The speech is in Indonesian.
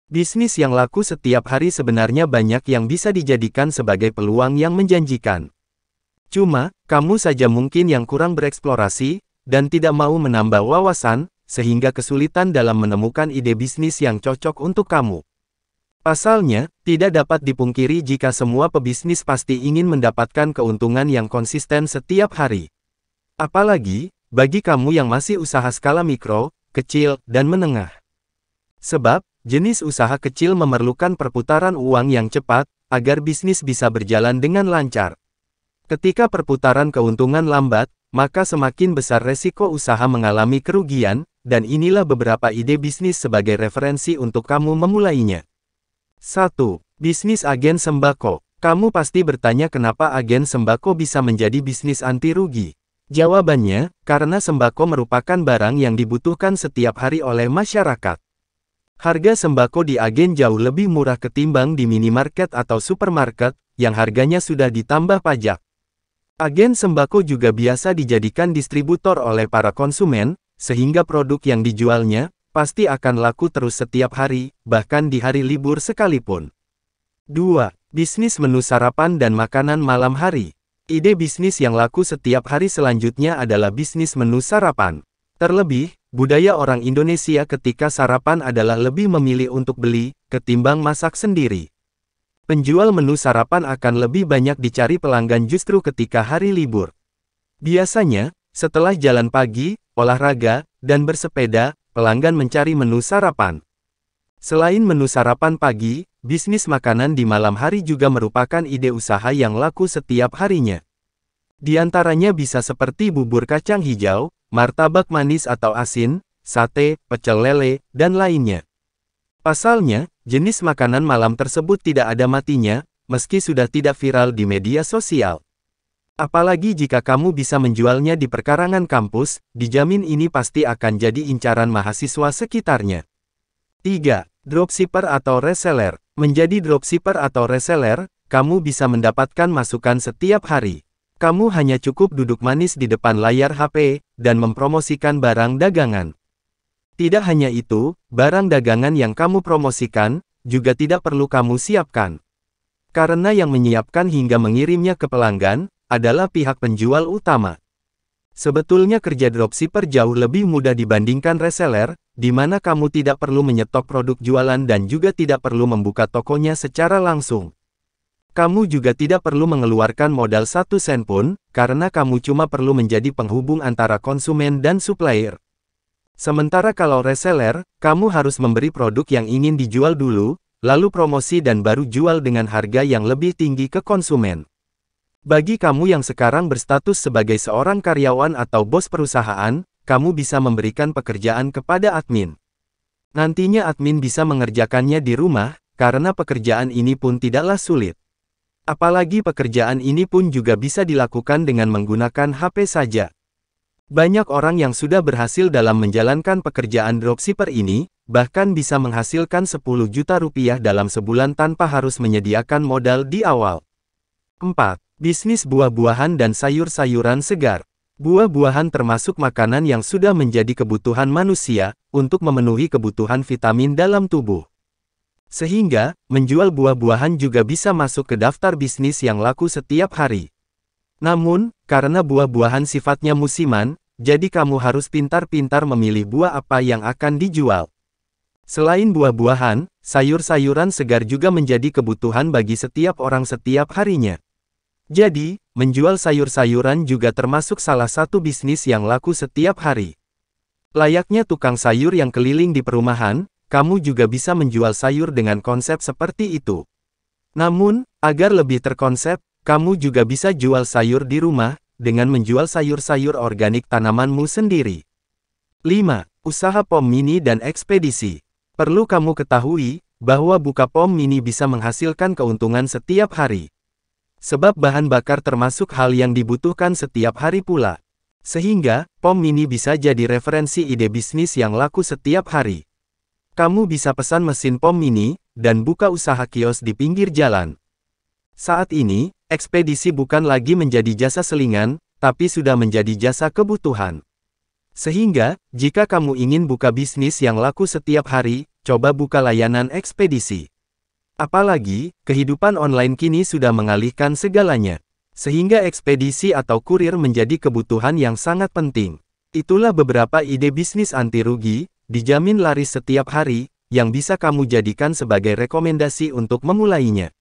Bisnis yang laku setiap hari sebenarnya banyak yang bisa dijadikan sebagai peluang yang menjanjikan. Cuma, kamu saja mungkin yang kurang bereksplorasi, dan tidak mau menambah wawasan, sehingga kesulitan dalam menemukan ide bisnis yang cocok untuk kamu. Pasalnya, tidak dapat dipungkiri jika semua pebisnis pasti ingin mendapatkan keuntungan yang konsisten setiap hari. Apalagi, bagi kamu yang masih usaha skala mikro, kecil, dan menengah. Sebab, jenis usaha kecil memerlukan perputaran uang yang cepat, agar bisnis bisa berjalan dengan lancar. Ketika perputaran keuntungan lambat, maka semakin besar resiko usaha mengalami kerugian, dan inilah beberapa ide bisnis sebagai referensi untuk kamu memulainya. 1. Bisnis agen sembako. Kamu pasti bertanya kenapa agen sembako bisa menjadi bisnis anti rugi. Jawabannya, karena sembako merupakan barang yang dibutuhkan setiap hari oleh masyarakat. Harga sembako di agen jauh lebih murah ketimbang di minimarket atau supermarket, yang harganya sudah ditambah pajak. Agen sembako juga biasa dijadikan distributor oleh para konsumen, sehingga produk yang dijualnya, pasti akan laku terus setiap hari, bahkan di hari libur sekalipun. 2. Bisnis menu sarapan dan makanan malam hari. Ide bisnis yang laku setiap hari selanjutnya adalah bisnis menu sarapan. Terlebih, budaya orang Indonesia ketika sarapan adalah lebih memilih untuk beli, ketimbang masak sendiri. Penjual menu sarapan akan lebih banyak dicari pelanggan justru ketika hari libur. Biasanya, setelah jalan pagi, olahraga, dan bersepeda, pelanggan mencari menu sarapan. Selain menu sarapan pagi, bisnis makanan di malam hari juga merupakan ide usaha yang laku setiap harinya. Di antaranya bisa seperti bubur kacang hijau, martabak manis atau asin, sate, pecel lele, dan lainnya. Pasalnya, jenis makanan malam tersebut tidak ada matinya, meski sudah tidak viral di media sosial. Apalagi jika kamu bisa menjualnya di perkarangan kampus, dijamin ini pasti akan jadi incaran mahasiswa sekitarnya. 3. Dropshipper atau reseller. Menjadi dropshipper atau reseller, kamu bisa mendapatkan masukan setiap hari. Kamu hanya cukup duduk manis di depan layar HP, dan mempromosikan barang dagangan. Tidak hanya itu, barang dagangan yang kamu promosikan, juga tidak perlu kamu siapkan. Karena yang menyiapkan hingga mengirimnya ke pelanggan, adalah pihak penjual utama. Sebetulnya kerja dropshipper jauh lebih mudah dibandingkan reseller, di mana kamu tidak perlu menyetok produk jualan dan juga tidak perlu membuka tokonya secara langsung. Kamu juga tidak perlu mengeluarkan modal 1 sen pun, karena kamu cuma perlu menjadi penghubung antara konsumen dan supplier. Sementara kalau reseller, kamu harus memberi produk yang ingin dijual dulu, lalu promosi dan baru jual dengan harga yang lebih tinggi ke konsumen. Bagi kamu yang sekarang berstatus sebagai seorang karyawan atau bos perusahaan, kamu bisa memberikan pekerjaan kepada admin. Nantinya admin bisa mengerjakannya di rumah, karena pekerjaan ini pun tidaklah sulit. Apalagi pekerjaan ini pun juga bisa dilakukan dengan menggunakan HP saja. Banyak orang yang sudah berhasil dalam menjalankan pekerjaan dropshipper ini, bahkan bisa menghasilkan 10 juta rupiah dalam sebulan tanpa harus menyediakan modal di awal. 4. Bisnis buah-buahan dan sayur-sayuran segar. Buah-buahan termasuk makanan yang sudah menjadi kebutuhan manusia, untuk memenuhi kebutuhan vitamin dalam tubuh. Sehingga, menjual buah-buahan juga bisa masuk ke daftar bisnis yang laku setiap hari. Namun, karena buah-buahan sifatnya musiman, jadi kamu harus pintar-pintar memilih buah apa yang akan dijual. Selain buah-buahan, sayur-sayuran segar juga menjadi kebutuhan bagi setiap orang setiap harinya. Jadi, menjual sayur-sayuran juga termasuk salah satu bisnis yang laku setiap hari. Layaknya tukang sayur yang keliling di perumahan, kamu juga bisa menjual sayur dengan konsep seperti itu. Namun, agar lebih terkonsep, kamu juga bisa jual sayur di rumah, dengan menjual sayur-sayur organik tanamanmu sendiri. 5. Usaha pom mini dan ekspedisi. Perlu kamu ketahui, bahwa buka pom mini bisa menghasilkan keuntungan setiap hari. Sebab bahan bakar termasuk hal yang dibutuhkan setiap hari pula. Sehingga, pom mini bisa jadi referensi ide bisnis yang laku setiap hari. Kamu bisa pesan mesin pom mini, dan buka usaha kios di pinggir jalan. Saat ini, ekspedisi bukan lagi menjadi jasa selingan, tapi sudah menjadi jasa kebutuhan. Sehingga, jika kamu ingin buka bisnis yang laku setiap hari, coba buka layanan ekspedisi. Apalagi, kehidupan online kini sudah mengalihkan segalanya. Sehingga ekspedisi atau kurir menjadi kebutuhan yang sangat penting. Itulah beberapa ide bisnis anti rugi, dijamin laris setiap hari, yang bisa kamu jadikan sebagai rekomendasi untuk memulainya.